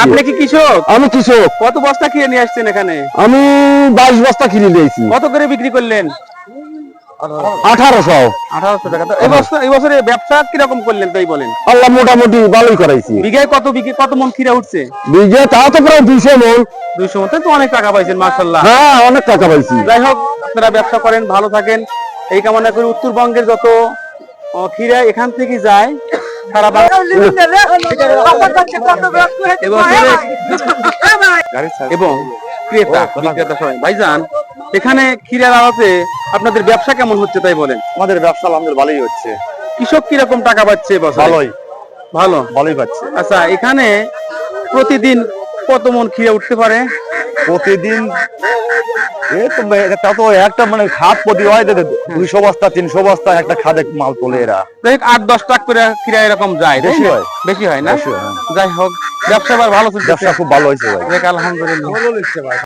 আপনি কি কৃষক? আমি কৃষক। কত বস্তা কিনে নিয়ে আসছেন এখানে? আমি 22 বস্তা কিনে নিয়েছি। কত করে বিক্রি করলেন? 1800। 1800 টাকা। তো এই বছরে ব্যবসা কিরকম করলেন তাই বলেন? আল্লাহ মোটামুটি ভালোই করাইছি। বিঘায় কত মন খিরা উঠছে? বিঘে তাও তো প্রায় 200 মন। 200 মন, তো অনেক টাকা পাইছেন মাশাআল্লাহ। হ্যাঁ, অনেক টাকা পাইছি। যাই হোক, আপনারা ব্যবসা করেন, ভালো থাকেন এই কামনা করি। উত্তরবঙ্গের যত খিরা এখান থেকে যায় সারা এবং ক্রেতা বিক্রেতা সবাই। ভাইজান, এখানে ক্ষীরার আড়তে আপনাদের ব্যবসা কেমন হচ্ছে তাই বলেন? আমাদের ব্যবসা আলহামদুলিল্লাহ ভালোই হচ্ছে। কৃষক কিরকম টাকা পাচ্ছে বছরে? ভালোই পাচ্ছে। আচ্ছা, এখানে প্রতিদিন কত মন ক্ষীরা উঠতে পারে? প্রতিদিন তা তো একটা মানে খাদ প্রতি হয় 200 বস্তা 300 বস্তা একটা খাদে মাল তোলে এরা। 8-10 টাকা করে ক্ষীরা এরকম যায়। বেশি হয় না? যাই হোক, ব্যবসা ভালো চলছে। ব্যবসা খুব ভালো হয়েছে ভাই। আলহামদুলিল্লাহ।